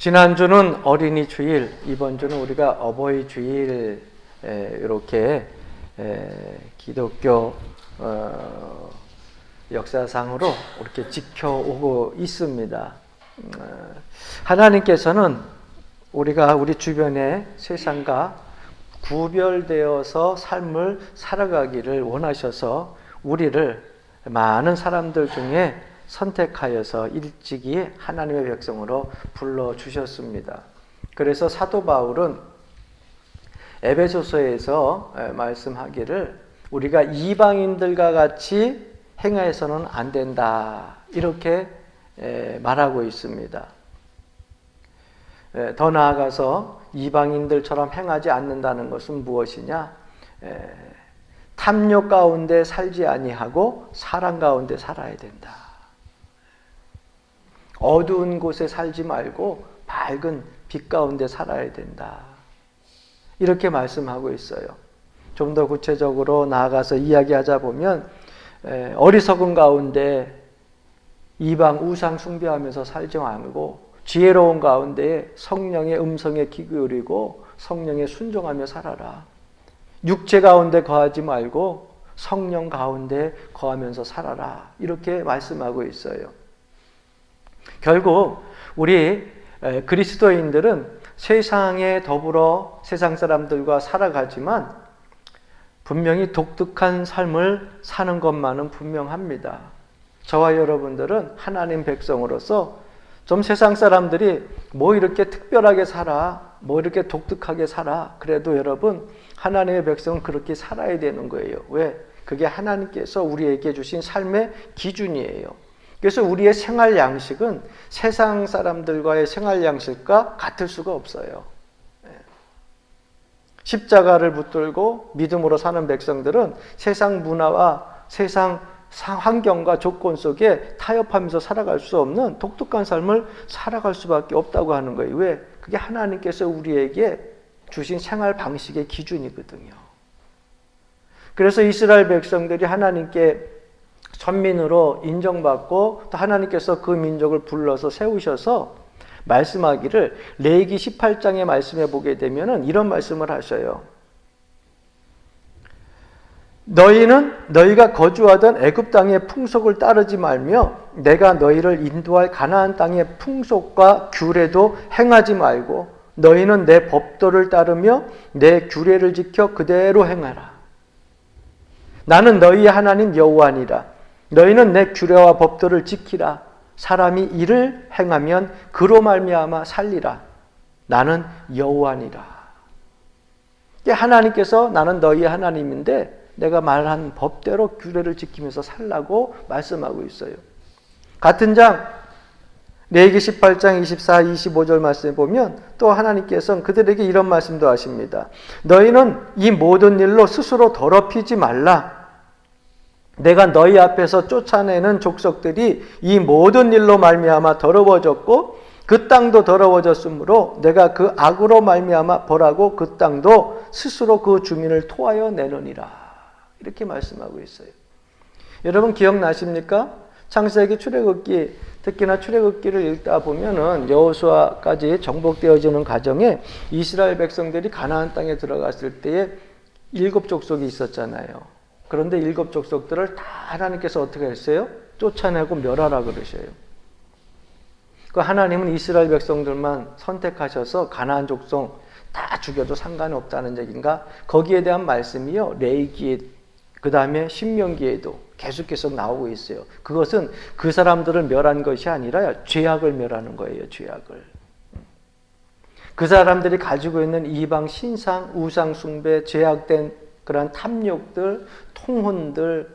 지난주는 어린이 주일, 이번 주는 우리가 어버이 주일 이렇게 기독교 역사상으로 이렇게 지켜오고 있습니다. 하나님께서는 우리가 우리 주변의 세상과 구별되어서 삶을 살아가기를 원하셔서 우리를 많은 사람들 중에 선택하여서 일찍이 하나님의 백성으로 불러주셨습니다. 그래서 사도 바울은 에베소서에서 말씀하기를 우리가 이방인들과 같이 행해서는 안 된다 이렇게 말하고 있습니다. 더 나아가서 이방인들처럼 행하지 않는다는 것은 무엇이냐? 탐욕 가운데 살지 아니하고 사랑 가운데 살아야 된다. 어두운 곳에 살지 말고 밝은 빛 가운데 살아야 된다. 이렇게 말씀하고 있어요. 좀 더 구체적으로 나아가서 이야기하자 보면 어리석은 가운데 이방 우상 숭배하면서 살지 말고 지혜로운 가운데 성령의 음성에 귀 기울이고 성령에 순종하며 살아라. 육체 가운데 거하지 말고 성령 가운데 거하면서 살아라. 이렇게 말씀하고 있어요. 결국 우리 그리스도인들은 세상에 더불어 세상 사람들과 살아가지만 분명히 독특한 삶을 사는 것만은 분명합니다. 저와 여러분들은 하나님 백성으로서 좀 세상 사람들이 뭐 이렇게 특별하게 살아, 뭐 이렇게 독특하게 살아. 그래도 여러분 하나님의 백성은 그렇게 살아야 되는 거예요. 왜? 그게 하나님께서 우리에게 주신 삶의 기준이에요. 그래서 우리의 생활 양식은 세상 사람들과의 생활 양식과 같을 수가 없어요. 십자가를 붙들고 믿음으로 사는 백성들은 세상 문화와 세상 환경과 조건 속에 타협하면서 살아갈 수 없는 독특한 삶을 살아갈 수밖에 없다고 하는 거예요. 왜? 그게 하나님께서 우리에게 주신 생활 방식의 기준이거든요. 그래서 이스라엘 백성들이 하나님께 선민으로 인정받고 또 하나님께서 그 민족을 불러서 세우셔서 말씀하기를 레위기 18장의 말씀에 보게 되면은 이런 말씀을 하셔요. 너희는 너희가 거주하던 애굽 땅의 풍속을 따르지 말며 내가 너희를 인도할 가나안 땅의 풍속과 규례도 행하지 말고 너희는 내 법도를 따르며 내 규례를 지켜 그대로 행하라. 나는 너희의 하나님 여호와니라. 너희는 내 규례와 법도를 지키라. 사람이 이를 행하면 그로 말미암아 살리라. 나는 여호와니라. 하나님께서 나는 너희의 하나님인데 내가 말한 법대로 규례를 지키면서 살라고 말씀하고 있어요. 같은 장 레위기 18장 24, 25절 말씀에 보면 또 하나님께서는 그들에게 이런 말씀도 하십니다. 너희는 이 모든 일로 스스로 더럽히지 말라. 내가 너희 앞에서 쫓아내는 족속들이 이 모든 일로 말미암아 더러워졌고 그 땅도 더러워졌으므로 내가 그 악으로 말미암아 벌하고 그 땅도 스스로 그 주민을 토하여 내느니라. 이렇게 말씀하고 있어요. 여러분 기억나십니까? 창세기 출애굽기, 특히나 출애굽기를 읽다 보면은 여호수아까지 정복되어지는 과정에 이스라엘 백성들이 가나안 땅에 들어갔을 때에 7 족속이 있었잖아요. 그런데 7 족속들을 다 하나님께서 어떻게 했어요? 쫓아내고 멸하라 그러셔요. 그 하나님은 이스라엘 백성들만 선택하셔서 가나안 족속 다 죽여도 상관이 없다는 얘기인가? 거기에 대한 말씀이요. 레위기에 그 다음에 신명기에도 계속 나오고 있어요. 그것은 그 사람들을 멸한 것이 아니라 죄악을 멸하는 거예요. 죄악을. 그 사람들이 가지고 있는 이방 신상, 우상 숭배, 죄악된 그런 탐욕들, 통혼들,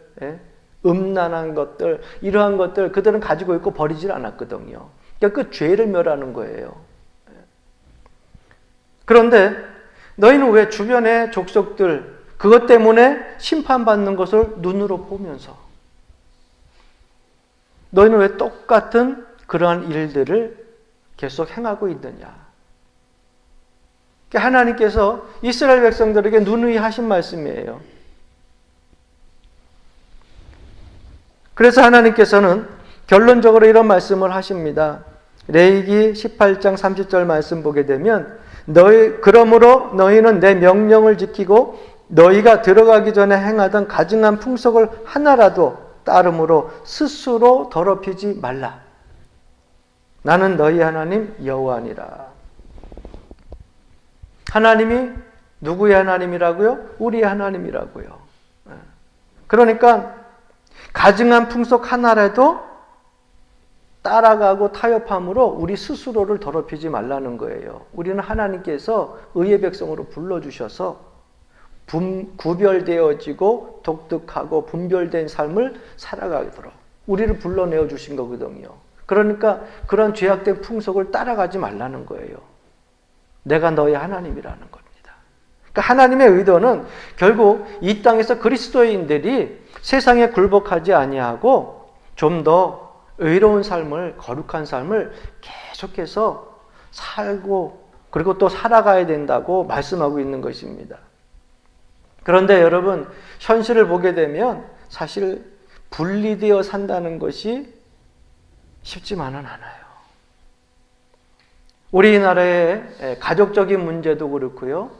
음란한 것들, 이러한 것들 그들은 가지고 있고 버리질 않았거든요. 그러니까 그 죄를 멸하는 거예요. 그런데 너희는 왜 주변의 족속들 그것 때문에 심판받는 것을 눈으로 보면서 너희는 왜 똑같은 그러한 일들을 계속 행하고 있느냐? 하나님께서 이스라엘 백성들에게 누누이 하신 말씀이에요. 그래서 하나님께서는 결론적으로 이런 말씀을 하십니다. 레위기 18장 30절 말씀 보게 되면 그러므로 너희는 내 명령을 지키고 너희가 들어가기 전에 행하던 가증한 풍속을 하나라도 따름으로 스스로 더럽히지 말라. 나는 너희 하나님 여호와니라. 하나님이 누구의 하나님이라고요? 우리의 하나님이라고요. 그러니까 가증한 풍속 하나라도 따라가고 타협함으로 우리 스스로를 더럽히지 말라는 거예요. 우리는 하나님께서 의의 백성으로 불러주셔서 구별되어지고 독특하고 분별된 삶을 살아가도록 우리를 불러내어 주신 거거든요. 그러니까 그런 죄악된 풍속을 따라가지 말라는 거예요. 내가 너의 하나님이라는 겁니다. 그러니까 하나님의 의도는 결국 이 땅에서 그리스도인들이 세상에 굴복하지 아니하고 좀 더 의로운 삶을, 거룩한 삶을 계속해서 살고 그리고 또 살아가야 된다고 말씀하고 있는 것입니다. 그런데 여러분, 현실을 보게 되면 사실 분리되어 산다는 것이 쉽지만은 않아요. 우리나라의 가족적인 문제도 그렇고요.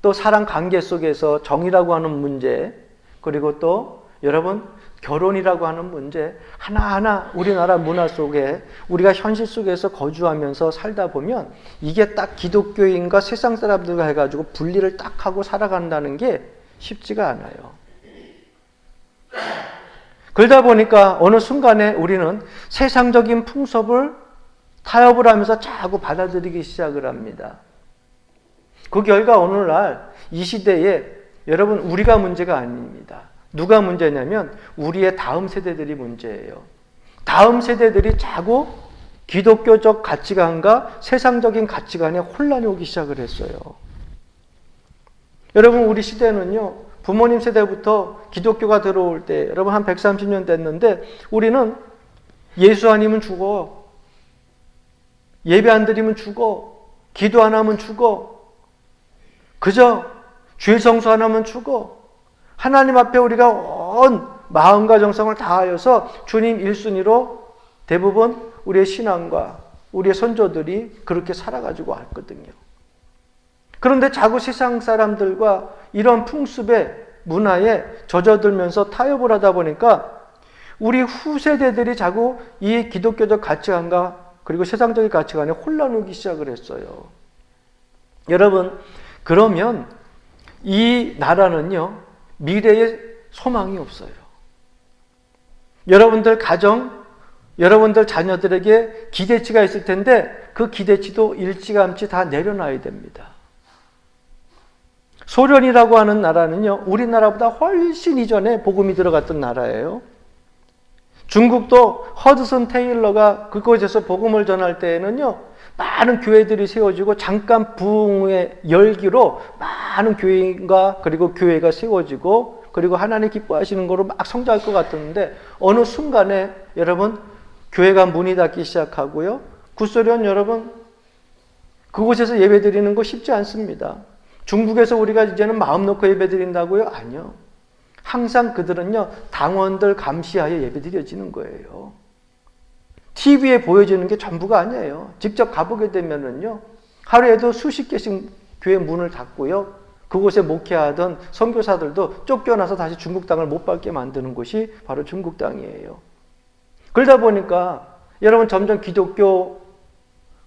또 사람 관계 속에서 정이라고 하는 문제, 그리고 또 여러분 결혼이라고 하는 문제 하나하나 우리나라 문화 속에 우리가 현실 속에서 거주하면서 살다 보면 이게 딱 기독교인과 세상 사람들과 해가지고 분리를 딱 하고 살아간다는 게 쉽지가 않아요. 그러다 보니까 어느 순간에 우리는 세상적인 풍습을 타협을 하면서 자꾸 받아들이기 시작을 합니다. 그 결과 오늘날 이 시대에 여러분 우리가 문제가 아닙니다. 누가 문제냐면 우리의 다음 세대들이 문제예요. 다음 세대들이 자꾸 기독교적 가치관과 세상적인 가치관에 혼란이 오기 시작을 했어요. 여러분 우리 시대는요. 부모님 세대부터 기독교가 들어올 때 여러분 한 130년 됐는데 우리는 예수 아니면 죽어. 예배 안 드리면 죽어. 기도 안 하면 죽어. 그저 죄 성수 안 하면 죽어. 하나님 앞에 우리가 온 마음과 정성을 다하여서 주님 1순위로 대부분 우리의 신앙과 우리의 선조들이 그렇게 살아가지고 왔거든요. 그런데 자꾸 세상 사람들과 이런 풍습의 문화에 젖어들면서 타협을 하다 보니까 우리 후세대들이 자꾸 이 기독교적 가치관과 그리고 세상적인 가치관에 혼란이 오기 시작을 했어요. 여러분, 그러면 이 나라는요, 미래에 소망이 없어요. 여러분들 가정, 여러분들 자녀들에게 기대치가 있을 텐데 그 기대치도 일찌감치 다 내려놔야 됩니다. 소련이라고 하는 나라는요, 우리나라보다 훨씬 이전에 복음이 들어갔던 나라예요. 중국도 허드슨 테일러가 그곳에서 복음을 전할 때에는요, 많은 교회들이 세워지고 잠깐 부흥의 열기로 많은 교인과 그리고 교회가 세워지고 그리고 하나님 기뻐하시는 거로 막 성장할 것 같았는데 어느 순간에 여러분 교회가 문이 닫기 시작하고요. 구소련 여러분 그곳에서 예배 드리는 거 쉽지 않습니다. 중국에서 우리가 이제는 마음 놓고 예배 드린다고요? 아니요. 항상 그들은요 당원들 감시하에 예배 드려지는 거예요. TV에 보여지는 게 전부가 아니에요. 직접 가보게 되면은요, 하루에도 수십 개씩 교회 문을 닫고요, 그곳에 목회하던 선교사들도 쫓겨나서 다시 중국 땅을 못 밟게 만드는 곳이 바로 중국 땅이에요. 그러다 보니까 여러분 점점 기독교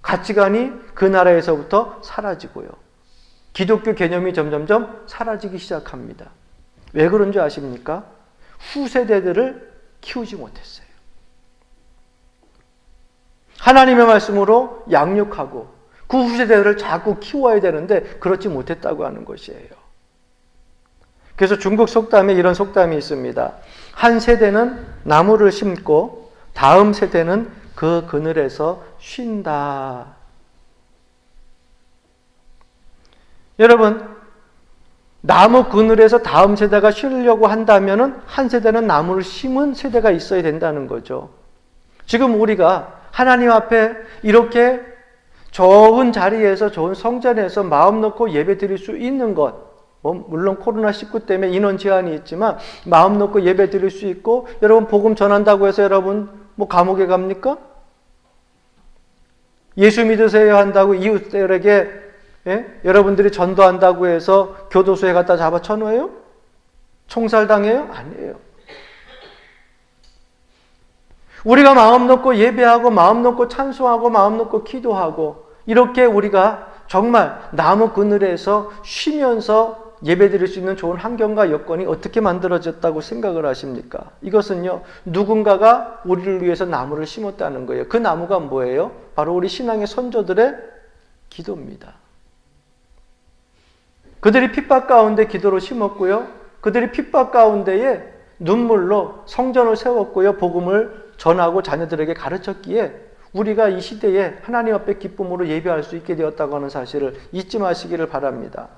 가치관이 그 나라에서부터 사라지고요. 기독교 개념이 점점점 사라지기 시작합니다. 왜 그런 줄 아십니까? 후세대들을 키우지 못했어요. 하나님의 말씀으로 양육하고 그 후세대들을 자꾸 키워야 되는데 그렇지 못했다고 하는 것이에요. 그래서 중국 속담에 이런 속담이 있습니다. 한 세대는 나무를 심고 다음 세대는 그 그늘에서 쉰다. 여러분, 나무 그늘에서 다음 세대가 쉬려고 한다면 한 세대는 나무를 심은 세대가 있어야 된다는 거죠. 지금 우리가 하나님 앞에 이렇게 좋은 자리에서 좋은 성전에서 마음 놓고 예배 드릴 수 있는 것, 물론 코로나19 때문에 인원 제한이 있지만 마음 놓고 예배 드릴 수 있고 여러분 복음 전한다고 해서 여러분 감옥에 갑니까? 예수 믿으세요 한다고 이웃들에게 여러분들이 전도한다고 해서 교도소에 갖다 잡아 쳐넣어요? 총살당해요? 아니에요. 우리가 마음 놓고 예배하고 마음 놓고 찬송하고 마음 놓고 기도하고 이렇게 우리가 정말 나무 그늘에서 쉬면서 예배드릴 수 있는 좋은 환경과 여건이 어떻게 만들어졌다고 생각을 하십니까? 이것은요, 누군가가 우리를 위해서 나무를 심었다는 거예요. 그 나무가 뭐예요? 바로 우리 신앙의 선조들의 기도입니다. 그들이 핍박 가운데 기도로 심었고요. 그들이 핍박 가운데에 눈물로 성전을 세웠고요. 복음을 전하고 자녀들에게 가르쳤기에 우리가 이 시대에 하나님 앞에 기쁨으로 예배할 수 있게 되었다고 하는 사실을 잊지 마시기를 바랍니다.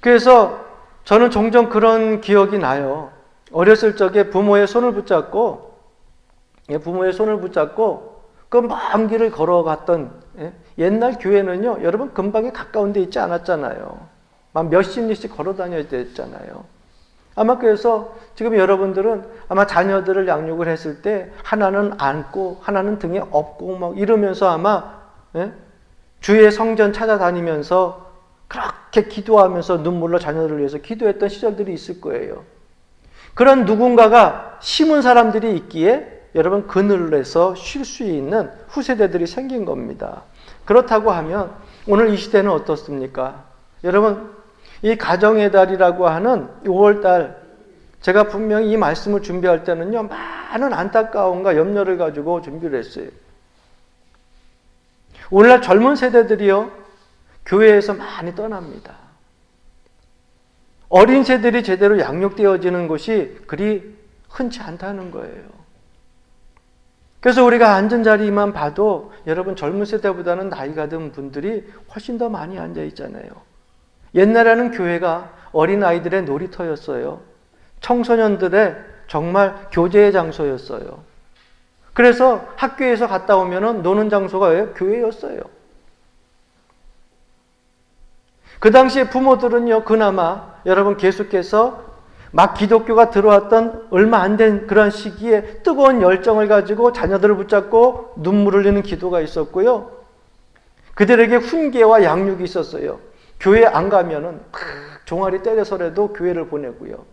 그래서 저는 종종 그런 기억이 나요. 어렸을 적에 부모의 손을 붙잡고 그 먼 길을 걸어갔던 옛날 교회는요, 여러분 근방에 가까운 데 있지 않았잖아요. 막 몇십 리씩 걸어 다녀야 됐잖아요. 아마 그래서 지금 여러분들은 아마 자녀들을 양육을 했을 때 하나는 안고 하나는 등에 업고 막 이러면서 아마 주의 성전 찾아다니면서 그렇게 기도하면서 눈물로 자녀들을 위해서 기도했던 시절들이 있을 거예요. 그런 누군가가 심은 사람들이 있기에 여러분 그늘에서 쉴 수 있는 후세대들이 생긴 겁니다. 그렇다고 하면 오늘 이 시대는 어떻습니까? 여러분 이 가정의 달이라고 하는 6월달 제가 분명히 이 말씀을 준비할 때는요 많은 안타까움과 염려를 가지고 준비를 했어요. 오늘날 젊은 세대들이요 교회에서 많이 떠납니다. 어린 세대들이 제대로 양육되어지는 것이 그리 흔치 않다는 거예요. 그래서 우리가 앉은 자리만 봐도 여러분 젊은 세대보다는 나이가 든 분들이 훨씬 더 많이 앉아 있잖아요. 옛날에는 교회가 어린아이들의 놀이터였어요. 청소년들의 정말 교제의 장소였어요. 그래서 학교에서 갔다 오면은 노는 장소가 왜? 교회였어요. 그 당시에 부모들은요, 그나마 여러분 계속해서 막 기독교가 들어왔던 얼마 안 된 그런 시기에 뜨거운 열정을 가지고 자녀들을 붙잡고 눈물을 흘리는 기도가 있었고요. 그들에게 훈계와 양육이 있었어요. 교회 안 가면은 종아리 때려서라도 교회를 보내고요.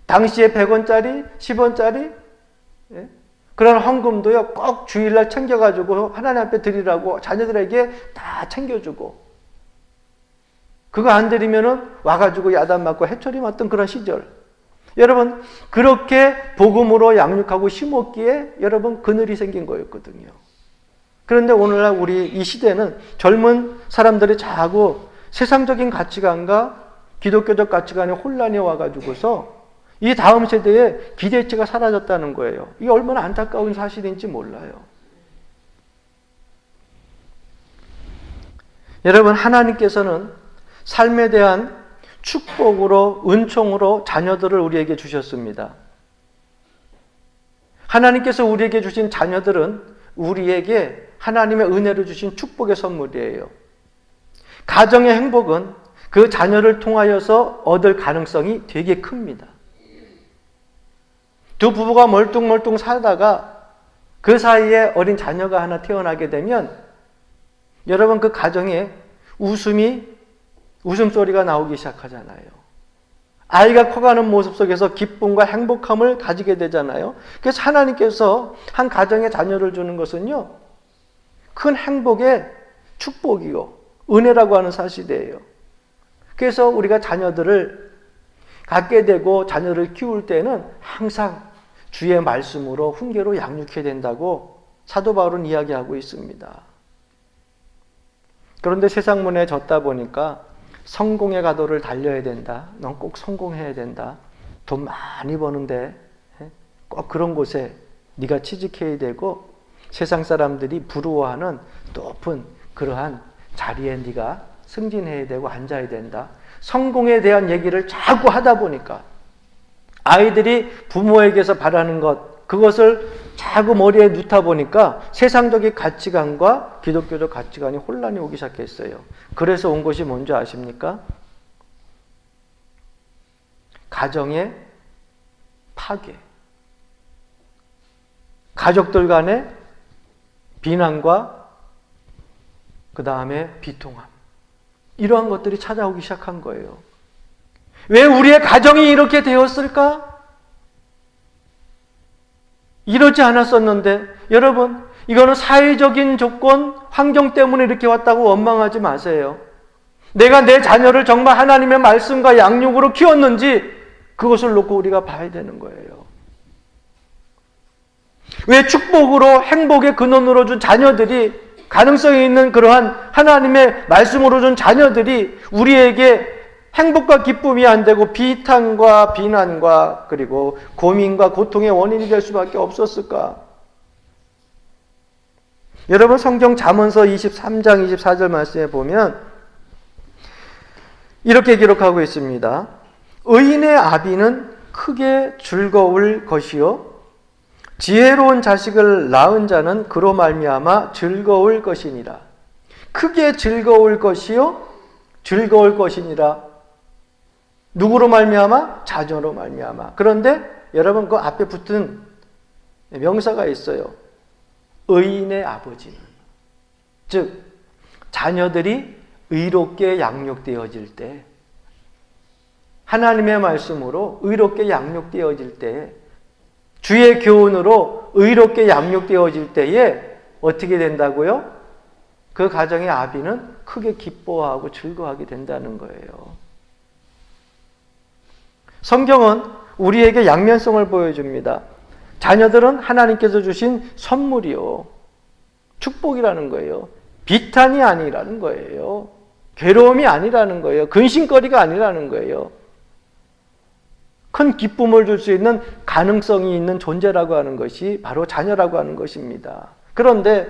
당시에 100원짜리, 10원짜리 그런 헌금도요 꼭 주일날 챙겨가지고 하나님 앞에 드리라고 자녀들에게 다 챙겨주고 그거 안 드리면은 와가지고 야단 맞고 해초리 맞던 그런 시절. 여러분 그렇게 복음으로 양육하고 심었기에 여러분 그늘이 생긴 거였거든요. 그런데 오늘날 우리 이 시대는 젊은 사람들이 자꾸 세상적인 가치관과 기독교적 가치관에 혼란이 와가지고서 이 다음 세대에 기대치가 사라졌다는 거예요. 이게 얼마나 안타까운 사실인지 몰라요. 여러분 하나님께서는 삶에 대한 축복으로 은총으로 자녀들을 우리에게 주셨습니다. 하나님께서 우리에게 주신 자녀들은 우리에게 하나님의 은혜로 주신 축복의 선물이에요. 가정의 행복은 그 자녀를 통하여서 얻을 가능성이 되게 큽니다. 두 부부가 멀뚱멀뚱 살다가 그 사이에 어린 자녀가 하나 태어나게 되면 여러분 그 가정에 웃음소리가 나오기 시작하잖아요. 아이가 커가는 모습 속에서 기쁨과 행복함을 가지게 되잖아요. 그래서 하나님께서 한 가정에 자녀를 주는 것은요, 큰 행복의 축복이요, 은혜라고 하는 사실이에요. 그래서 우리가 자녀들을 갖게 되고 자녀를 키울 때는 항상 주의 말씀으로 훈계로 양육해야 된다고 사도 바울은 이야기하고 있습니다. 그런데 세상 문에 젖다 보니까 성공의 가도를 달려야 된다. 넌 꼭 성공해야 된다. 돈 많이 버는데 꼭 그런 곳에 네가 취직해야 되고 세상 사람들이 부러워하는 높은 그러한 자리에 네가 승진해야 되고 앉아야 된다. 성공에 대한 얘기를 자꾸 하다 보니까 아이들이 부모에게서 바라는 것 그것을 자꾸 머리에 넣다 보니까 세상적인 가치관과 기독교적 가치관이 혼란이 오기 시작했어요. 그래서 온 것이 뭔지 아십니까? 가정의 파괴, 가족들 간의 비난과 그 다음에 비통함, 이러한 것들이 찾아오기 시작한 거예요. 왜 우리의 가정이 이렇게 되었을까? 이러지 않았었는데. 여러분, 이거는 사회적인 조건, 환경 때문에 이렇게 왔다고 원망하지 마세요. 내가 내 자녀를 정말 하나님의 말씀과 양육으로 키웠는지 그것을 놓고 우리가 봐야 되는 거예요. 왜 축복으로 행복의 근원으로 준 자녀들이, 가능성이 있는 그러한 하나님의 말씀으로 준 자녀들이 우리에게 행복과 기쁨이 안 되고 비탄과 비난과 그리고 고민과 고통의 원인이 될 수밖에 없었을까? 여러분, 성경 잠언서 23장 24절 말씀에 보면 이렇게 기록하고 있습니다. 의인의 아비는 크게 즐거울 것이요 지혜로운 자식을 낳은 자는 그로 말미암아 즐거울 것이니라. 크게 즐거울 것이요 즐거울 것이니라. 누구로 말미암아? 자녀로 말미암아. 그런데 여러분, 그 앞에 붙은 명사가 있어요. 의인의 아버지는. 즉 자녀들이 의롭게 양육되어질 때, 하나님의 말씀으로 의롭게 양육되어질 때, 주의 교훈으로 의롭게 양육되어질 때에 어떻게 된다고요? 그 가정의 아비는 크게 기뻐하고 즐거워하게 된다는 거예요. 성경은 우리에게 양면성을 보여줍니다. 자녀들은 하나님께서 주신 선물이요, 축복이라는 거예요. 비탄이 아니라는 거예요. 괴로움이 아니라는 거예요. 근심거리가 아니라는 거예요. 큰 기쁨을 줄 수 있는 가능성이 있는 존재라고 하는 것이 바로 자녀라고 하는 것입니다. 그런데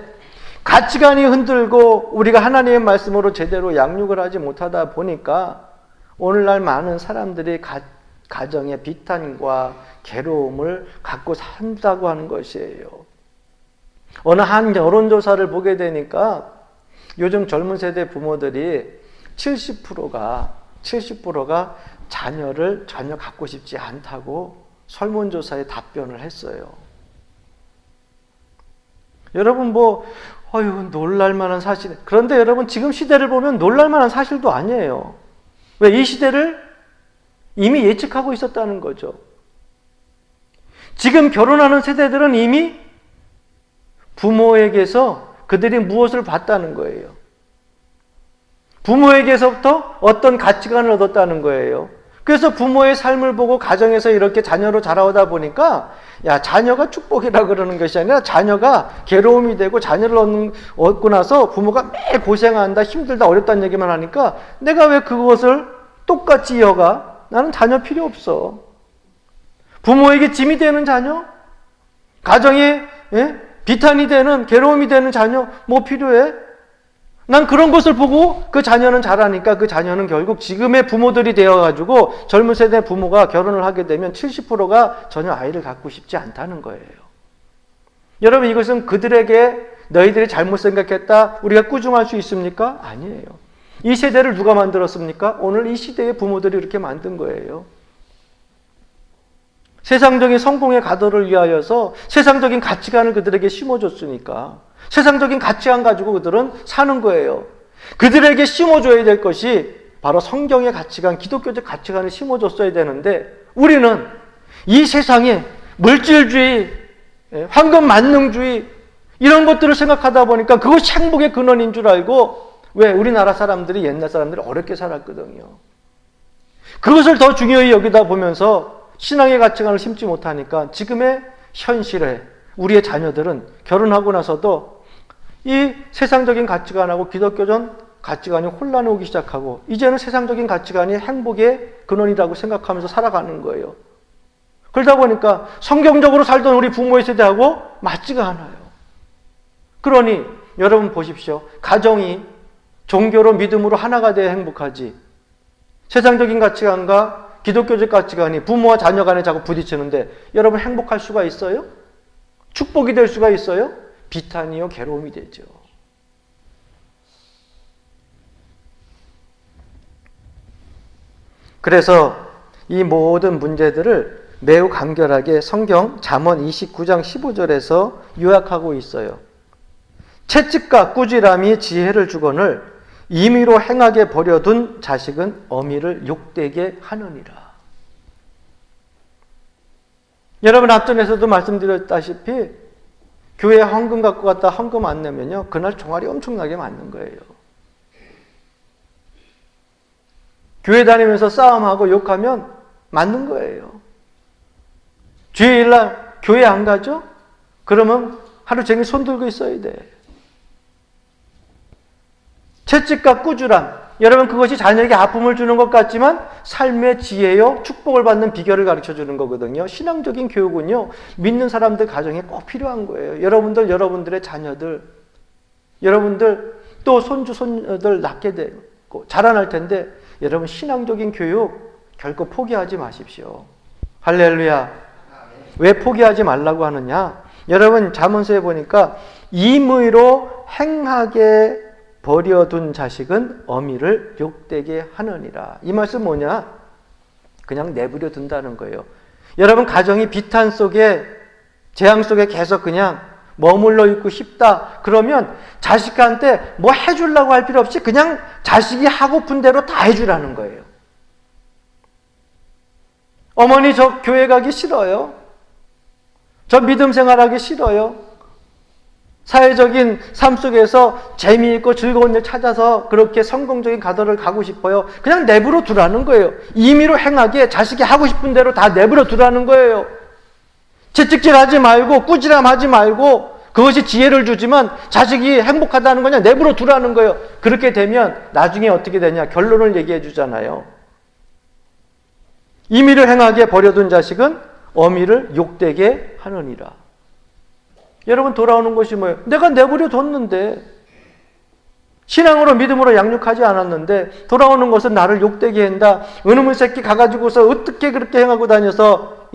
가치관이 흔들고 우리가 하나님의 말씀으로 제대로 양육을 하지 못하다 보니까 오늘날 많은 사람들이 가정의 비탄과 괴로움을 갖고 산다고 하는 것이에요. 어느 한 여론조사를 보게 되니까 요즘 젊은 세대 부모들이 70%가 자녀를 전혀 갖고 싶지 않다고 설문조사에 답변을 했어요. 여러분, 놀랄만한 사실. 그런데 여러분, 지금 시대를 보면 놀랄만한 사실도 아니에요. 왜? 이 시대를 이미 예측하고 있었다는 거죠. 지금 결혼하는 세대들은 이미 부모에게서 그들이 무엇을 봤다는 거예요. 부모에게서부터 어떤 가치관을 얻었다는 거예요. 그래서 부모의 삶을 보고 가정에서 이렇게 자녀로 자라오다 보니까 자녀가 축복이라 그러는 것이 아니라 자녀가 괴로움이 되고, 자녀를 얻고 나서 부모가 매일 고생한다, 힘들다, 어렵다는 얘기만 하니까 내가 왜 그것을 똑같이 이어가? 나는 자녀 필요 없어. 부모에게 짐이 되는 자녀? 가정에 비탄이 되는, 괴로움이 되는 자녀 뭐 필요해? 난 그런 것을 보고 그 자녀는 자라니까 그 자녀는 결국 지금의 부모들이 되어가지고 젊은 세대 부모가 결혼을 하게 되면 70%가 전혀 아이를 갖고 싶지 않다는 거예요. 여러분, 이것은 그들에게 너희들이 잘못 생각했다, 우리가 꾸중할 수 있습니까? 아니에요. 이 세대를 누가 만들었습니까? 오늘 이 시대의 부모들이 이렇게 만든 거예요. 세상적인 성공의 가도를 위하여서 세상적인 가치관을 그들에게 심어줬으니까 세상적인 가치관 가지고 그들은 사는 거예요. 그들에게 심어줘야 될 것이 바로 성경의 가치관, 기독교적 가치관을 심어줬어야 되는데 우리는 이 세상에 물질주의, 황금 만능주의 이런 것들을 생각하다 보니까 그것이 행복의 근원인 줄 알고, 왜? 우리나라 사람들이, 옛날 사람들이 어렵게 살았거든요. 그것을 더 중요히 여기다 보면서 신앙의 가치관을 심지 못하니까 지금의 현실에 우리의 자녀들은 결혼하고 나서도 이 세상적인 가치관하고 기독교적 가치관이 혼란이 오기 시작하고, 이제는 세상적인 가치관이 행복의 근원이라고 생각하면서 살아가는 거예요. 그러다 보니까 성경적으로 살던 우리 부모의 세대하고 맞지가 않아요. 그러니 여러분 보십시오. 가정이 종교로, 믿음으로 하나가 되어 행복하지, 세상적인 가치관과 기독교적 가치관이 부모와 자녀 간에 자꾸 부딪히는데 여러분 행복할 수가 있어요? 축복이 될 수가 있어요? 비탄이요, 괴로움이 되죠. 그래서 이 모든 문제들을 매우 간결하게 성경 잠언 29장 15절에서 요약하고 있어요. 채찍과 꾸지람이 지혜를 주거늘 임의로 행하게 버려둔 자식은 어미를 욕되게 하느니라. 여러분, 앞전에서도 말씀드렸다시피 교회 헌금 갖고 갔다 헌금 안 내면요, 그날 종아리 엄청나게 맞는 거예요. 교회 다니면서 싸움하고 욕하면 맞는 거예요. 주일날 교회 안 가죠? 그러면 하루 종일 손 들고 있어야 돼. 채찍과 꾸지람, 여러분, 그것이 자녀에게 아픔을 주는 것 같지만 삶의 지혜요, 축복을 받는 비결을 가르쳐주는 거거든요. 신앙적인 교육은요, 믿는 사람들 가정에 꼭 필요한 거예요. 여러분들, 여러분들의 자녀들, 여러분들 또 손주, 손녀들 낳게 되고 자라날 텐데, 여러분 신앙적인 교육 결코 포기하지 마십시오. 할렐루야. 왜 포기하지 말라고 하느냐? 여러분, 잠언서에 보니까 임의로 행하게 버려둔 자식은 어미를 욕되게 하느니라. 이 말씀 뭐냐? 그냥 내버려 둔다는 거예요. 여러분, 가정이 비탄 속에, 재앙 속에 계속 그냥 머물러 있고 싶다. 그러면 자식한테 뭐 해주려고 할 필요 없이 그냥 자식이 하고픈 대로 다 해주라는 거예요. 어머니, 저 교회 가기 싫어요. 저 믿음 생활하기 싫어요. 사회적인 삶 속에서 재미있고 즐거운 일 찾아서 그렇게 성공적인 가도를 가고 싶어요. 그냥 내버려 두라는 거예요. 임의로 행하게 자식이 하고 싶은 대로 다 내버려 두라는 거예요. 채찍질하지 말고 꾸지람하지 말고, 그것이 지혜를 주지만 자식이 행복하다는 거냐, 내버려 두라는 거예요. 그렇게 되면 나중에 어떻게 되냐, 결론을 얘기해 주잖아요. 임의를 행하게 버려둔 자식은 어미를 욕되게 하느니라. 여러분, 돌아오는 것이 뭐예요? 내가 내버려 뒀는데, 신앙으로 믿음으로 양육하지 않았는데 돌아오는 것은 나를 욕되게 한다. 은음의 새끼 가가지고서 어떻게 그렇게 행하고 다녀서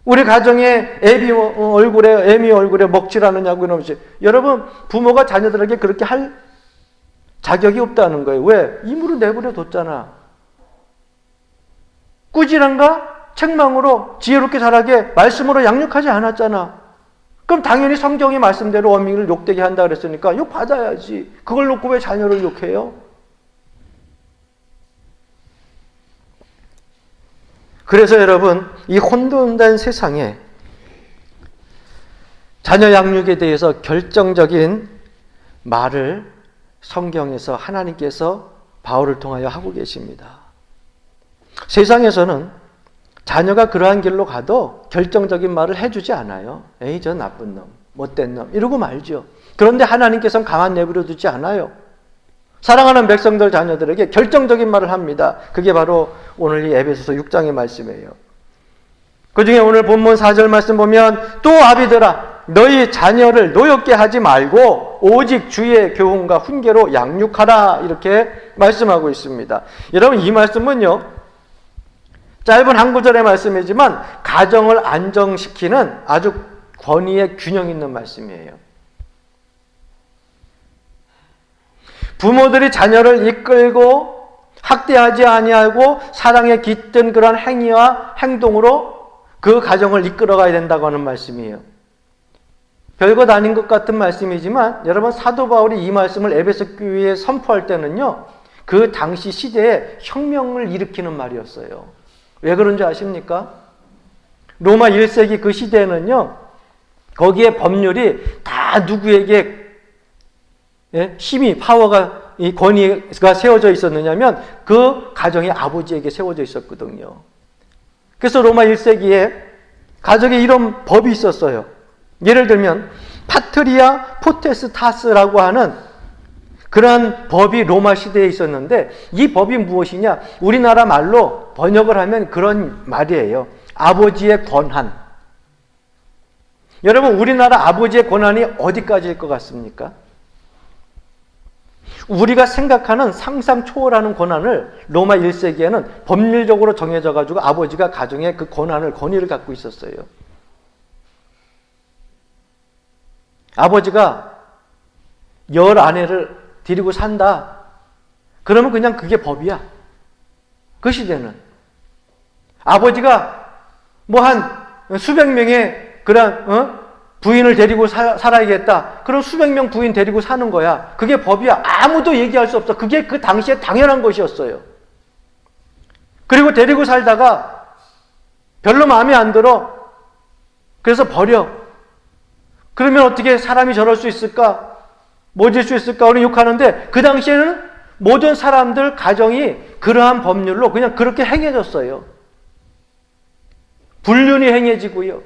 우리 가정에 애미 얼굴에 먹칠하느냐고 이러면서. 여러분, 부모가 자녀들에게 그렇게 할 자격이 없다는 거예요. 왜? 임으로 내버려 뒀잖아. 꾸지람과 책망으로 지혜롭게 자라게 말씀으로 양육하지 않았잖아. 그럼 당연히 성경의 말씀대로 어미를 욕되게 한다 그랬으니까 욕 받아야지. 그걸 놓고 왜 자녀를 욕해요? 그래서 여러분, 이 혼돈된 세상에 자녀 양육에 대해서 결정적인 말을 성경에서 하나님께서 바울을 통하여 하고 계십니다. 세상에서는 자녀가 그러한 길로 가도 결정적인 말을 해주지 않아요. 에이, 저 나쁜 놈, 못된 놈 이러고 말죠. 그런데 하나님께서는 가만 내버려 두지 않아요. 사랑하는 백성들 자녀들에게 결정적인 말을 합니다. 그게 바로 오늘 이 에베소서 6장의 말씀이에요. 그 중에 오늘 본문 4절 말씀 보면, 또 아비들아 너희 자녀를 노엽게 하지 말고 오직 주의 교훈과 훈계로 양육하라, 이렇게 말씀하고 있습니다. 여러분, 이 말씀은요, 짧은 한 구절의 말씀이지만 가정을 안정시키는 아주 권위의 균형 있는 말씀이에요. 부모들이 자녀를 이끌고 학대하지 아니하고 사랑에 깃든 그런 행위와 행동으로 그 가정을 이끌어가야 된다고 하는 말씀이에요. 별것 아닌 것 같은 말씀이지만 여러분, 사도 바울이 이 말씀을 에베소 교회에 선포할 때는요, 그 당시 시대에 혁명을 일으키는 말이었어요. 왜 그런지 아십니까? 로마 1세기 그 시대에는요, 거기에 법률이 다 누구에게 힘이, 파워가, 이 권위가 세워져 있었느냐면 그 가정의 아버지에게 세워져 있었거든요. 그래서 로마 1세기에 가정에 이런 법이 있었어요. 예를 들면 파트리아 포테스타스라고 하는 그러한 법이 로마 시대에 있었는데, 이 법이 무엇이냐? 우리나라 말로 번역을 하면 그런 말이에요. 아버지의 권한. 여러분, 우리나라 아버지의 권한이 어디까지일 것 같습니까? 우리가 생각하는 상상 초월하는 권한을 로마 1세기에는 법률적으로 정해져 가지고 아버지가 가정의 그 권위를 갖고 있었어요. 아버지가 10아내를 데리고 산다. 그러면 그냥 그게 법이야. 그 시대는. 아버지가 뭐 한 수백 명의 그런 부인을 데리고 살아야겠다. 그럼 수백 명 부인 데리고 사는 거야. 그게 법이야. 아무도 얘기할 수 없어. 그게 그 당시에 당연한 것이었어요. 그리고 데리고 살다가 별로 마음에 안 들어. 그래서 버려. 그러면 어떻게 사람이 저럴 수 있을까? 뭐질 수 있을까? 우리 욕하는데 그 당시에는 모든 사람들 가정이 그러한 법률로 그냥 그렇게 행해졌어요. 불륜이 행해지고요.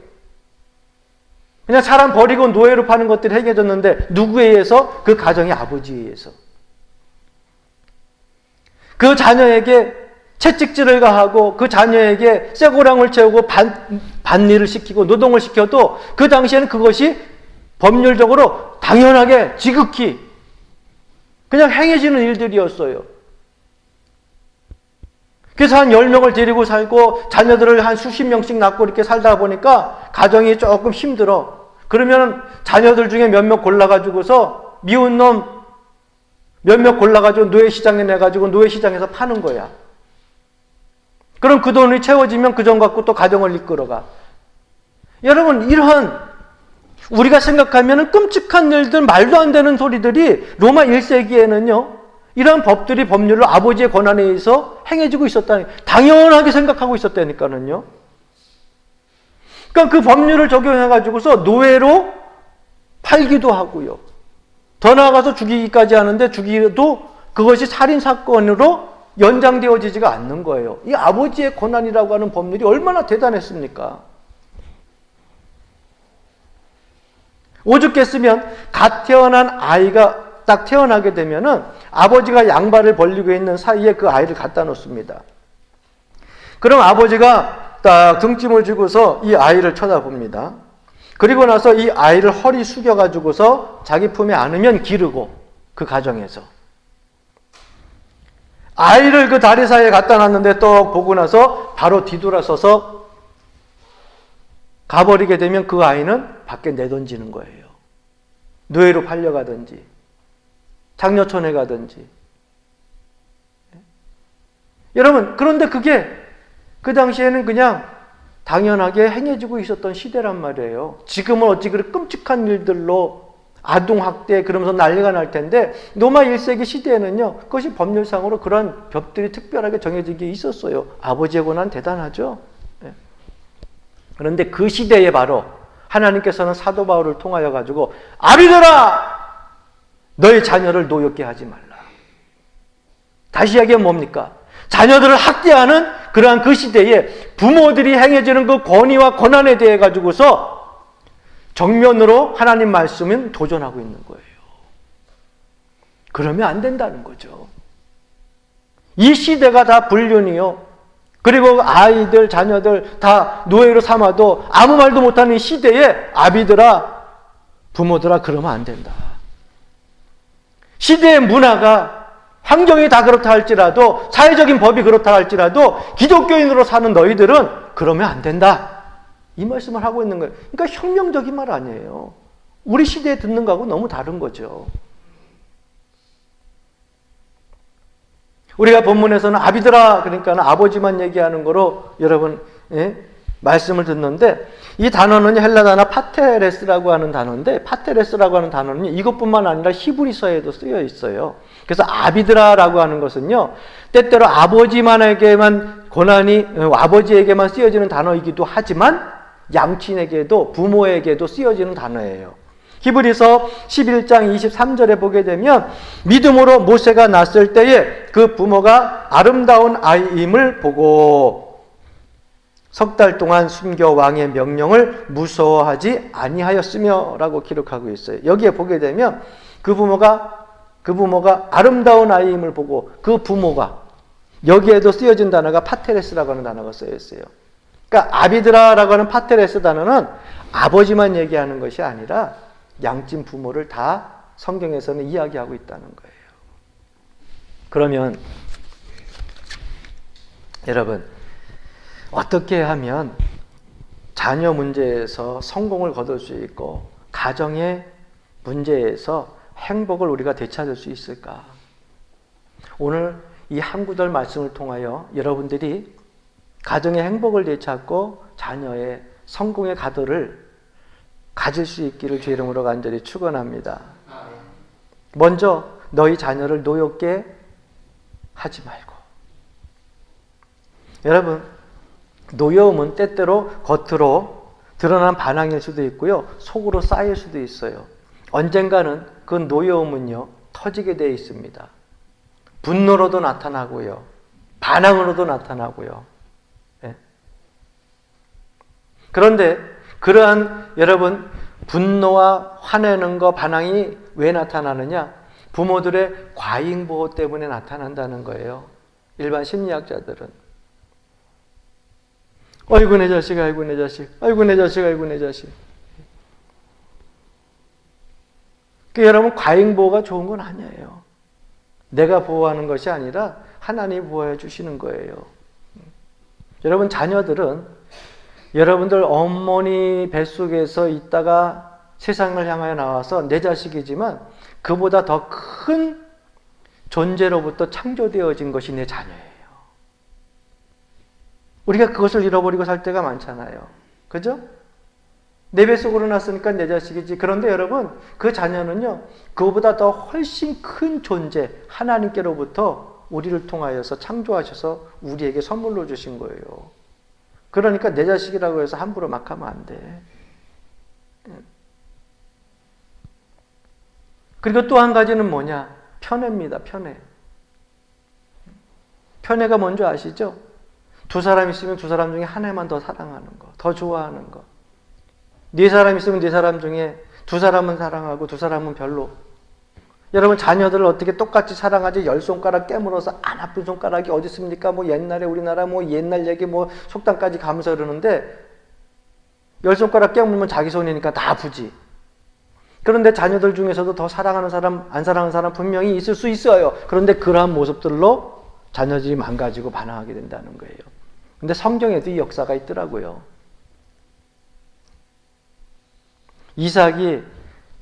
그냥 사람 버리고 노예로 파는 것들이 행해졌는데 누구에 의해서? 그 가정의 아버지에 의해서. 그 자녀에게 채찍질을 가하고 그 자녀에게 쇠고랑을 채우고 밭일을 시키고 노동을 시켜도 그 당시에는 그것이 법률적으로 당연하게 지극히 그냥 행해지는 일들이었어요. 그래서 한 10명을 데리고 살고 자녀들을 한 수십 명씩 낳고 이렇게 살다 보니까 가정이 조금 힘들어. 그러면 자녀들 중에 몇몇 골라가지고서 미운 놈 몇몇 골라가지고 노예시장에 내가지고 노예시장에서 파는 거야. 그럼 그 돈이 채워지면 그 돈 갖고 또 가정을 이끌어가. 여러분, 이러한 우리가 생각하면 끔찍한 일들, 말도 안 되는 소리들이 로마 1세기에는요, 이러한 법들이 법률로 아버지의 권한에 의해서 행해지고 있었다니, 당연하게 생각하고 있었다니까는요. 그러니까 그 법률을 적용해가지고서 노예로 팔기도 하고요. 더 나아가서 죽이기까지 하는데 죽이도 그것이 살인사건으로 연장되어지지가 않는 거예요. 이 아버지의 권한이라고 하는 법률이 얼마나 대단했습니까? 오죽했으면 갓 태어난 아이가 딱 태어나게 되면은 아버지가 양발을 벌리고 있는 사이에 그 아이를 갖다 놓습니다. 그럼 아버지가 딱 등짐을 쥐고서 이 아이를 쳐다봅니다. 그리고 나서 이 아이를 허리 숙여가지고서 자기 품에 안으면 기르고 그 가정에서 아이를 그 다리 사이에 갖다 놨는데 또 보고 나서 바로 뒤돌아서서 가버리게 되면 그 아이는 밖에 내던지는 거예요. 노예로 팔려가든지 장려촌에 가든지. 여러분, 그런데 그게 그 당시에는 그냥 당연하게 행해지고 있었던 시대란 말이에요. 지금은 어찌 그렇게 끔찍한 일들로 아동학대 그러면서 난리가 날 텐데 로마 1세기 시대에는요, 그것이 법률상으로 그런 법들이 특별하게 정해지게 있었어요. 아버지의 권한 대단하죠. 그런데 그 시대에 바로 하나님께서는 사도 바울을 통하여 가지고 아비들아, 너의 자녀를 노엽게 하지 말라. 다시 이야기하면 뭡니까? 자녀들을 학대하는 그러한 그 시대에 부모들이 행해지는 그 권위와 권한에 대해 가지고서 정면으로 하나님 말씀은 도전하고 있는 거예요. 그러면 안 된다는 거죠. 이 시대가 다 불륜이요. 그리고 아이들, 자녀들 다 노예로 삼아도 아무 말도 못하는 이 시대에 아비들아, 부모들아, 그러면 안 된다. 시대의 문화가 환경이 다 그렇다 할지라도 사회적인 법이 그렇다 할지라도 기독교인으로 사는 너희들은 그러면 안 된다. 이 말씀을 하고 있는 거예요. 그러니까 혁명적인 말 아니에요. 우리 시대에 듣는 거하고 너무 다른 거죠. 우리가 본문에서는 아비들아, 그러니까 아버지만 얘기하는 거로 여러분 말씀을 듣는데, 이 단어는 헬라 단어 파테레스라고 하는 단어인데, 파테레스라고 하는 단어는 이것뿐만 아니라 히브리서에도 쓰여 있어요. 그래서 아비드라라고 하는 것은요, 때때로 아버지만에게만 권한이, 아버지에게만 쓰여지는 단어이기도 하지만 양친에게도, 부모에게도 쓰여지는 단어예요. 히브리서 11장 23절에 보게 되면 믿음으로 모세가 낳았을 때에 그 부모가 아름다운 아이임을 보고 석 달 동안 숨겨 왕의 명령을 무서워하지 아니하였으며 라고 기록하고 있어요. 여기에 보게 되면 그 부모가 아름다운 아이임을 보고 그 부모가, 여기에도 쓰여진 단어가 파테레스라고 하는 단어가 쓰여 있어요. 그러니까 아비드라라고 하는 파테레스 단어는 아버지만 얘기하는 것이 아니라 양친 부모를 다 성경에서는 이야기하고 있다는 거예요. 그러면 여러분, 어떻게 하면 자녀 문제에서 성공을 거둘 수 있고 가정의 문제에서 행복을 우리가 되찾을 수 있을까? 오늘 이 한 구절 말씀을 통하여 여러분들이 가정의 행복을 되찾고 자녀의 성공의 가도를 가질 수 있기를 주의 이름으로 간절히 축원합니다. 먼저 너희 자녀를 노엽게 하지 말고. 여러분, 노여움은 때때로 겉으로 드러난 반항일 수도 있고요, 속으로 쌓일 수도 있어요. 언젠가는 그 노여움은요 터지게 되어 있습니다. 분노로도 나타나고요, 반항으로도 나타나고요. 예. 그런데 그러한 여러분 분노와 화내는 거, 반항이 왜 나타나느냐? 부모들의 과잉보호 때문에 나타난다는 거예요. 일반 심리학자들은. 아이고 내 자식, 아이고 내 자식, 아이고 내 자식, 아이고 내 자식. 여러분, 과잉보호가 좋은 건 아니에요. 내가 보호하는 것이 아니라 하나님이 보호해 주시는 거예요. 여러분, 자녀들은 여러분들 어머니 뱃속에서 있다가 세상을 향하여 나와서 내 자식이지만 그보다 더 큰 존재로부터 창조되어진 것이 내 자녀예요. 우리가 그것을 잃어버리고 살 때가 많잖아요. 그죠? 내 뱃속으로 났으니까 내 자식이지. 그런데 여러분, 그 자녀는요, 그보다 더 훨씬 큰 존재, 하나님께로부터 우리를 통하여서 창조하셔서 우리에게 선물로 주신 거예요. 그러니까 내 자식이라고 해서 함부로 막 하면 안 돼. 그리고 또 한 가지는 뭐냐? 편애입니다. 편애. 편애가 뭔지 아시죠? 두 사람 있으면 두 사람 중에 하나만 더 사랑하는 거, 더 좋아하는 거. 네 사람 있으면 네 사람 중에 두 사람은 사랑하고 두 사람은 별로. 여러분, 자녀들을 어떻게 똑같이 사랑하지? 10손가락 깨물어서 안 아픈 손가락이 어디 있습니까? 뭐 옛날에 우리나라 뭐 옛날 얘기 뭐 속담까지 가면서 그러는데 10손가락 깨물면 자기 손이니까 다 아프지. 그런데 자녀들 중에서도 더 사랑하는 사람, 안 사랑하는 사람 분명히 있을 수 있어요. 그런데 그러한 모습들로 자녀들이 망가지고 반항하게 된다는 거예요. 근데 성경에도 이 역사가 있더라고요. 이삭이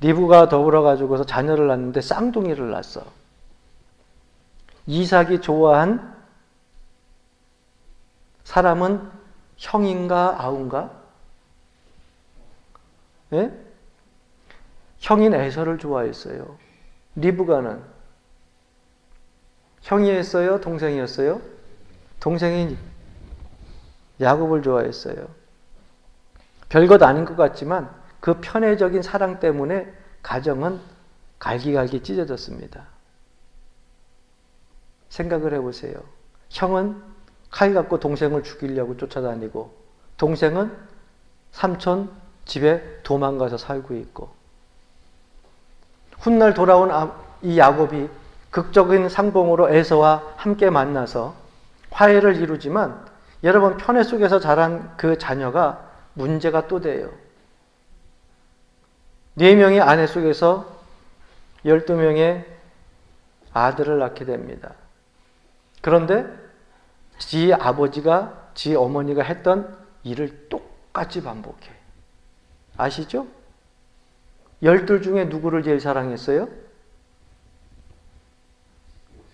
리브가 더불어 가지고서 자녀를 낳는데 쌍둥이를 낳았어. 이삭이 좋아한 사람은 형인가 아우인가? 예? 형인 에서를 좋아했어요. 리브가는 형이었어요? 동생이었어요? 동생인 야곱을 좋아했어요. 별것 아닌 것 같지만 그 편애적인 사랑 때문에 가정은 갈기갈기 찢어졌습니다. 생각을 해보세요. 형은 칼 갖고 동생을 죽이려고 쫓아다니고 동생은 삼촌 집에 도망가서 살고 있고, 훗날 돌아온 이 야곱이 극적인 상봉으로 에서와 함께 만나서 화해를 이루지만 여러분, 편애 속에서 자란 그 자녀가 문제가 또 돼요. 4명의 아내 속에서 12명의 아들을 낳게 됩니다. 그런데 지 아버지가, 지 어머니가 했던 일을 똑같이 반복해. 아시죠? 12 중에 누구를 제일 사랑했어요?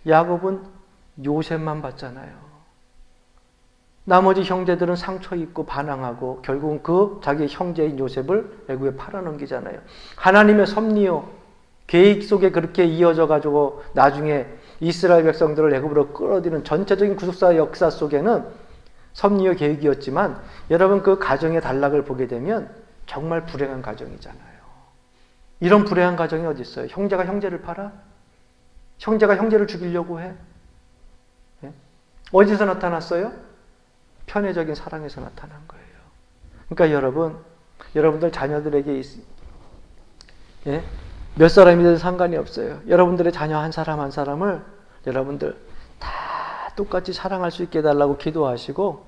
야곱은 요셉만 봤잖아요. 나머지 형제들은 상처 입고 반항하고 결국은 그 자기 형제인 요셉을 애굽에 팔아넘기잖아요. 하나님의 섭리요, 계획 속에 그렇게 이어져 가지고 나중에 이스라엘 백성들을 애굽으로 끌어들이는 전체적인 구속사 역사 속에는 섭리요 계획이었지만 여러분, 그 가정의 단락을 보게 되면 정말 불행한 가정이잖아요. 이런 불행한 가정이 어디 있어요? 형제가 형제를 팔아? 형제가 형제를 죽이려고 해? 예? 어디서 나타났어요? 편애적인 사랑에서 나타난 거예요. 그러니까 여러분, 여러분들 자녀들에게 예? 몇 사람이든 상관이 없어요. 여러분들의 자녀 한 사람 한 사람을 여러분들 다 똑같이 사랑할 수 있게 해달라고 기도하시고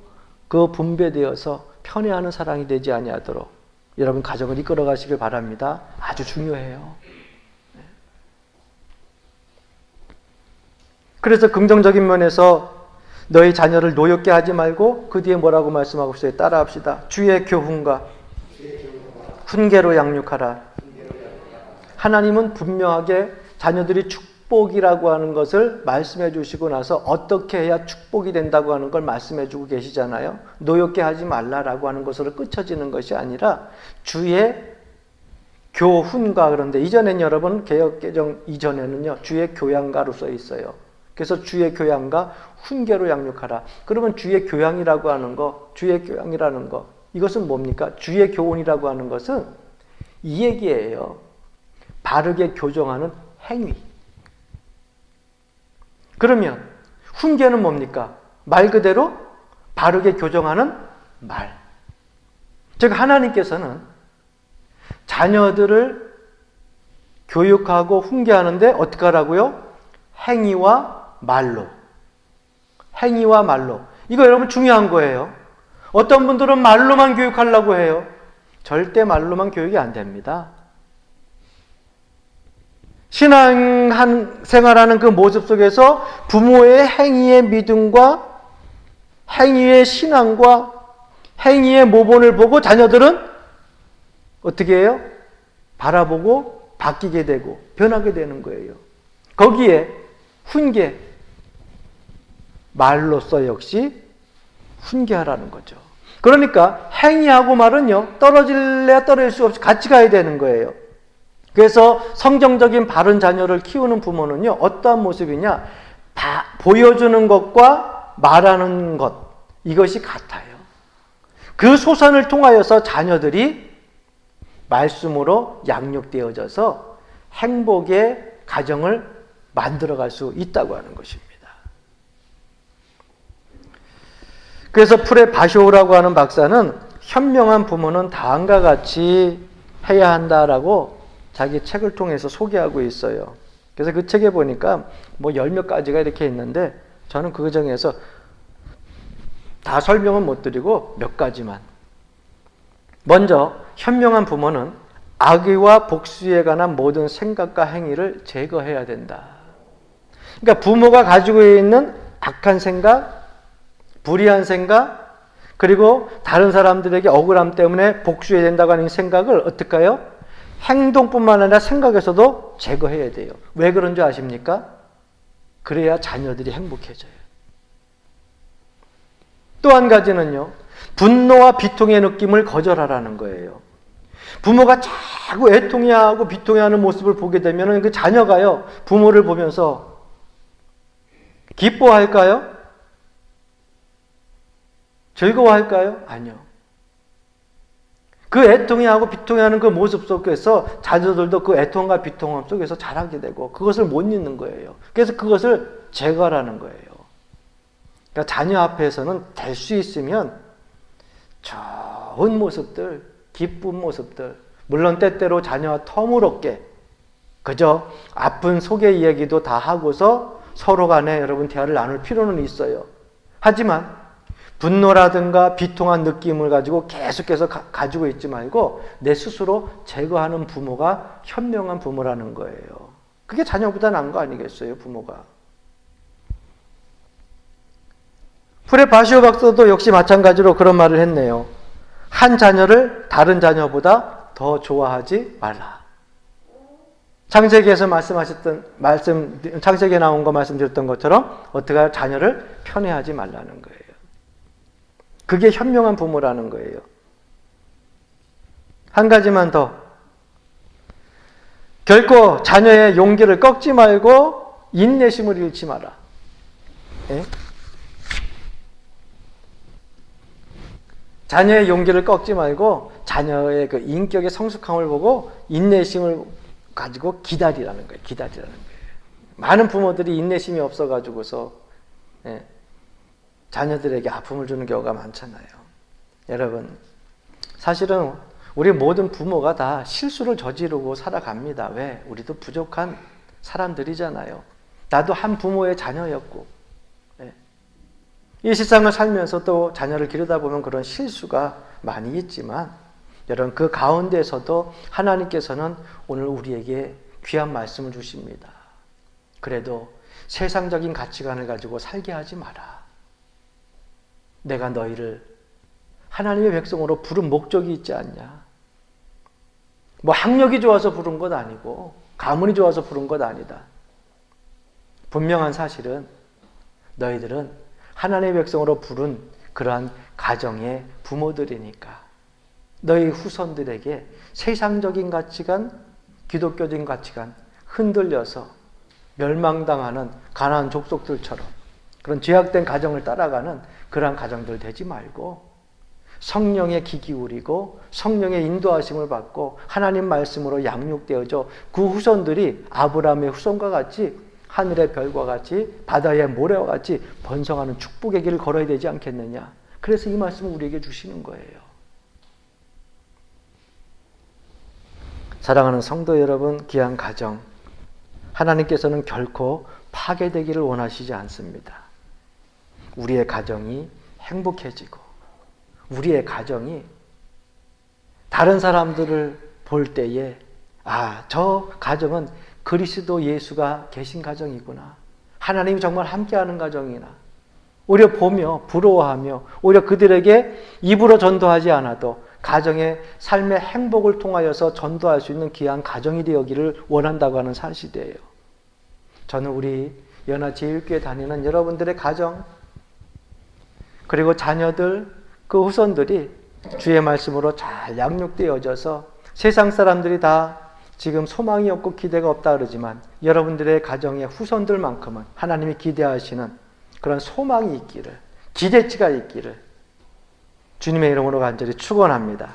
그 분배되어서 편애하는 사랑이 되지 아니하도록 여러분 가정을 이끌어 가시길 바랍니다. 아주 중요해요. 그래서 긍정적인 면에서 너희 자녀를 노엽게 하지 말고 그 뒤에 뭐라고 말씀하고 있어요? 따라합시다. 주의 교훈과 훈계로 양육하라. 하나님은 분명하게 자녀들이 축복이라고 하는 것을 말씀해 주시고 나서 어떻게 해야 축복이 된다고 하는 걸 말씀해 주고 계시잖아요. 노엽게 하지 말라라고 하는 것으로 끝쳐지는 것이 아니라 주의 교훈가, 그런데 이전엔 여러분 개역개정 이전에는요 주의 교양가로 써 있어요. 그래서 주의 교양과 훈계로 양육하라. 그러면 주의 교양이라고 하는 거, 주의 교양이라는 거, 이것은 뭡니까? 주의 교훈이라고 하는 것은 이 얘기예요. 바르게 교정하는 행위. 그러면 훈계는 뭡니까? 말 그대로 바르게 교정하는 말. 즉 하나님께서는 자녀들을 교육하고 훈계하는데 어떻게 하라고요? 행위와 말로. 행위와 말로. 이거 여러분 중요한 거예요. 어떤 분들은 말로만 교육하려고 해요. 절대 말로만 교육이 안 됩니다. 신앙 생활하는 그 모습 속에서 부모의 행위의 믿음과 행위의 신앙과 행위의 모본을 보고 자녀들은 어떻게 해요? 바라보고 바뀌게 되고 변하게 되는 거예요. 거기에 훈계, 말로써 역시 훈계하라는 거죠. 그러니까 행위하고 말은요, 떨어질래야 떨어질 수 없이 같이 가야 되는 거예요. 그래서 성경적인 바른 자녀를 키우는 부모는요, 어떠한 모습이냐? 보여주는 것과 말하는 것, 이것이 같아요. 그 소선을 통하여서 자녀들이 말씀으로 양육되어져서 행복의 가정을 만들어갈 수 있다고 하는 것입니다. 그래서 프레 바쇼우라고 하는 박사는 현명한 부모는 다음과 같이 해야 한다라고 자기 책을 통해서 소개하고 있어요. 그래서 그 책에 보니까 뭐 열 몇 가지가 이렇게 있는데 저는 그 중에서 다 설명은 못 드리고 몇 가지만. 먼저 현명한 부모는 악의와 복수에 관한 모든 생각과 행위를 제거해야 된다. 그러니까 부모가 가지고 있는 악한 생각, 불의한 생각, 그리고 다른 사람들에게 억울함 때문에 복수해야 된다고 하는 생각을 어떻게 해요? 행동뿐만 아니라 생각에서도 제거해야 돼요. 왜 그런 줄 아십니까? 그래야 자녀들이 행복해져요. 또 한 가지는요, 분노와 비통의 느낌을 거절하라는 거예요. 부모가 자꾸 애통해하고 비통해하는 모습을 보게 되면 그 자녀가요, 부모를 보면서 기뻐할까요? 즐거워할까요? 아니요. 그 애통해하고 비통해하는 그 모습 속에서 자녀들도 그 애통과 비통함 속에서 자라게 되고 그것을 못 잊는 거예요. 그래서 그것을 제거하라는 거예요. 그러니까 자녀 앞에서는 될 수 있으면 좋은 모습들, 기쁜 모습들, 물론 때때로 자녀와 터무롭게 그저 아픈 속의 이야기도 다 하고서 서로 간에 여러분 대화를 나눌 필요는 있어요. 하지만 분노라든가 비통한 느낌을 가지고 계속해서 가지고 있지 말고 내 스스로 제거하는 부모가 현명한 부모라는 거예요. 그게 자녀보다 나은 거 아니겠어요, 부모가. 프레 바시오 박사도 역시 마찬가지로 그런 말을 했네요. 한 자녀를 다른 자녀보다 더 좋아하지 말라. 창세기에서 창세기에 나온 거 말씀드렸던 것처럼 어떻게 자녀를 편애하지 말라는 거예요. 그게 현명한 부모라는 거예요. 한 가지만 더. 결코 자녀의 용기를 꺾지 말고 인내심을 잃지 마라. 예? 자녀의 용기를 꺾지 말고 자녀의 그 인격의 성숙함을 보고 인내심을 가지고 기다리라는 거예요. 기다리라는 거예요. 많은 부모들이 인내심이 없어가지고서 자녀들에게 아픔을 주는 경우가 많잖아요. 여러분, 사실은 우리 모든 부모가 다 실수를 저지르고 살아갑니다. 왜? 우리도 부족한 사람들이잖아요. 나도 한 부모의 자녀였고, 이 세상을 살면서 또 자녀를 기르다 보면 그런 실수가 많이 있지만, 여러분 그 가운데서도 하나님께서는 오늘 우리에게 귀한 말씀을 주십니다. 그래도 세상적인 가치관을 가지고 살게 하지 마라. 내가 너희를 하나님의 백성으로 부른 목적이 있지 않냐. 뭐 학력이 좋아서 부른 것 아니고 가문이 좋아서 부른 것 아니다. 분명한 사실은 너희들은 하나님의 백성으로 부른 그러한 가정의 부모들이니까 너희 후손들에게 세상적인 가치관, 기독교적인 가치관 흔들려서 멸망당하는 가나안 족속들처럼 그런 죄악된 가정을 따라가는 그러한 가정들 되지 말고 성령의 귀 기울이고 성령의 인도하심을 받고 하나님 말씀으로 양육되어져 그 후손들이 아브라함의 후손과 같이 하늘의 별과 같이 바다의 모래와 같이 번성하는 축복의 길을 걸어야 되지 않겠느냐. 그래서 이 말씀을 우리에게 주시는 거예요. 사랑하는 성도 여러분, 귀한 가정, 하나님께서는 결코 파괴되기를 원하시지 않습니다. 우리의 가정이 행복해지고 우리의 가정이 다른 사람들을 볼 때에 저 가정은 그리스도 예수가 계신 가정이구나. 하나님이 정말 함께하는 가정이나 오히려 보며 부러워하며 오히려 그들에게 입으로 전도하지 않아도 가정의 삶의 행복을 통하여서 전도할 수 있는 귀한 가정이 되기를 원한다고 하는 사실이에요. 저는 우리 연화제일교회 다니는 여러분들의 가정 그리고 자녀들 그 후손들이 주의 말씀으로 잘 양육되어져서 세상 사람들이 다 지금 소망이 없고 기대가 없다 그러지만 여러분들의 가정의 후손들만큼은 하나님이 기대하시는 그런 소망이 있기를 기대치가 있기를 주님의 이름으로 간절히 축원합니다.